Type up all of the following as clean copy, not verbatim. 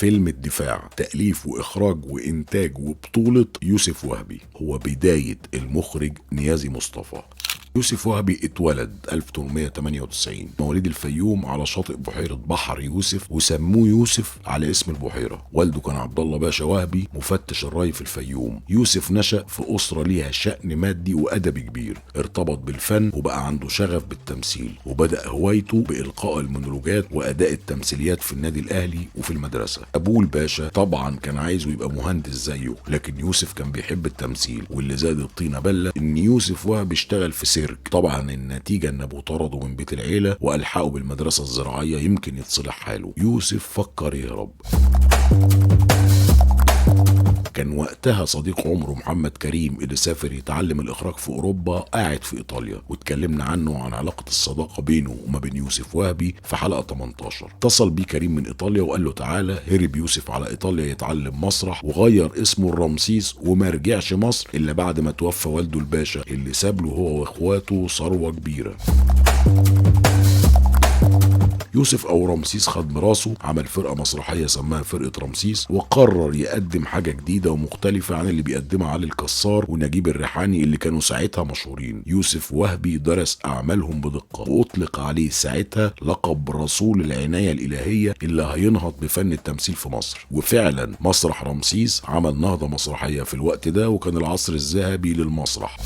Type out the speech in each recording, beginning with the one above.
فيلم الدفاع، تأليف وإخراج وإنتاج وبطولة يوسف وهبي، هو بداية المخرج نيازي مصطفى. يوسف وهبي اتولد 1898، مواليد الفيوم على شاطئ بحيرة بحر يوسف، وسموه يوسف على اسم البحيرة. والده كان عبد الله باشا وهبي مفتش الري في الفيوم. يوسف نشأ في أسرة ليها شأن مادي وأدبي كبير، ارتبط بالفن وبقى عنده شغف بالتمثيل، وبدأ هوايته بإلقاء المونولوجات وأداء التمثيليات في النادي الأهلي وفي المدرسة. أبوه الباشا طبعا كان عايزه يبقى مهندس زيه، لكن يوسف كان بيحب التمثيل، واللي زاد الطينة بلة إن يوسف وهبي اشتغل في سيرك. طبعا النتيجة ان ابوه طرده من بيت العيلة والحقه بالمدرسة الزراعية يمكن يتصلح حاله. يوسف فكر يهرب. كان وقتها صديق عمره محمد كريم اللي سافر يتعلم الإخراج في أوروبا قاعد في إيطاليا، واتكلمنا عنه عن علاقة الصداقة بينه وما بين يوسف وهبي في حلقة 18. اتصل بيه كريم من إيطاليا وقال له تعالى. هرب يوسف على إيطاليا يتعلم مسرح، وغير اسمه الرمسيس، وما رجعش مصر إلا بعد ما توفى والده الباشا اللي ساب له هو وإخواته ثروة كبيرة. يوسف او رمسيس خد مراسه، عمل فرقه مسرحيه سماها فرقه رمسيس، وقرر يقدم حاجه جديده ومختلفه عن اللي بيقدمها علي الكسار ونجيب الريحاني اللي كانوا ساعتها مشهورين. يوسف وهبي درس اعمالهم بدقه، واطلق عليه ساعتها لقب رسول العنايه الالهيه اللي هينهض بفن التمثيل في مصر. وفعلا مسرح رمسيس عمل نهضه مسرحيه في الوقت ده، وكان العصر الذهبي للمسرح.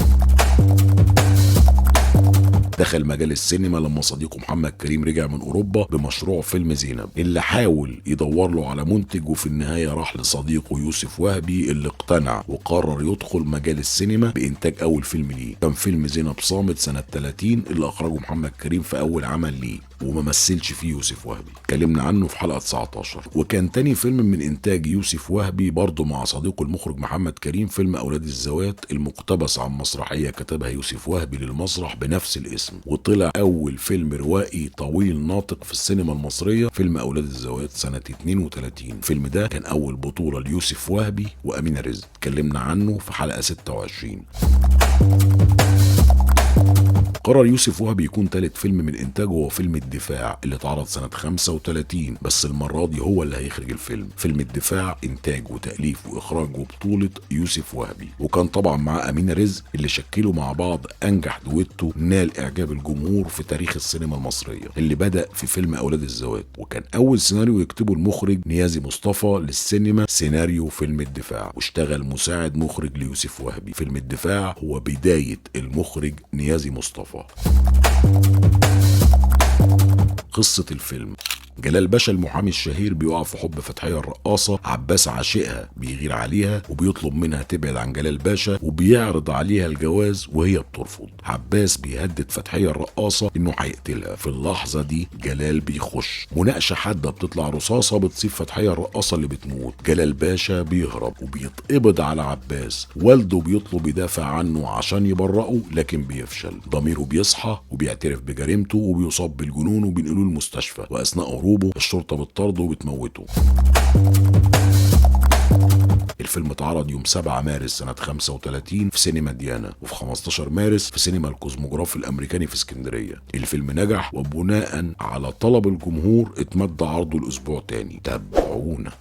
دخل مجال السينما لما صديقه محمد كريم رجع من اوروبا بمشروع فيلم زينب، اللي حاول يدور له على منتج، وفي النهايه راح لصديقه يوسف وهبي اللي اقتنع وقرر يدخل مجال السينما بانتاج اول فيلم ليه. كان فيلم زينب صامت سنه 30 اللي اخرجه محمد كريم في اول عمل ليه، وما مثلش فيه يوسف وهبي، اتكلمنا عنه في حلقه 19. وكان تاني فيلم من انتاج يوسف وهبي برضه مع صديقه المخرج محمد كريم، فيلم اولاد الزوات، المقتبس عن مسرحيه كتبها يوسف وهبي للمسرح بنفس الاسم، وطلع اول فيلم روائي طويل ناطق في السينما المصريه، فيلم اولاد الزوات سنه 32. الفيلم ده كان اول بطوله ليوسف وهبي وامينه رزق، اتكلمنا عنه في حلقه 26. قرر يوسف وهبي يكون تالت فيلم من انتاجه هو فيلم الدفاع اللي اتعرض سنة 35، بس المرة دي هو اللي هيخرج الفيلم. فيلم الدفاع انتاج وتأليف واخراج وبطولة يوسف وهبي، وكان طبعا مع امينة رزق اللي شكلوا مع بعض انجح دويتو نال اعجاب الجمهور في تاريخ السينما المصرية، اللي بدأ في فيلم اولاد الزوات، وكان اول سيناريو يكتبه المخرج نيازي مصطفى للسينما سيناريو فيلم الدفاع، واشتغل مساعد مخرج ليوسف وهبي. فيلم الدفاع هو بداية المخرج نيازي مصطفى. قصة الفيلم: جلال باشا المحامي الشهير بيقع في حب فتحية الرقاصة. عباس عاشقها بيغير عليها وبيطلب منها تبعد عن جلال باشا، وبيعرض عليها الجواز وهي بترفض. عباس بيهدد فتحية الرقاصة انه هيقتلها. في اللحظة دي جلال بيخش مناقشة حادة، بتطلع رصاصة بتصيب فتحية الرقاصة اللي بتموت. جلال باشا بيهرب وبيتقبض على عباس. والده بيطلب يدافع عنه عشان يبرئه لكن بيفشل. ضميره بيصحى وبيعترف بجريمته وبيصاب بالجنون وبينقلوه المستشفى، واثناء الشرطة بتطرده وبتموته. الفيلم اتعرض يوم 7 مارس سنة 35 في سينما ديانا، وفي 15 مارس في سينما الكوزموجراف الأمريكاني في اسكندرية. الفيلم نجح، وبناء على طلب الجمهور اتمد عرضه الأسبوع تاني. تابعونا.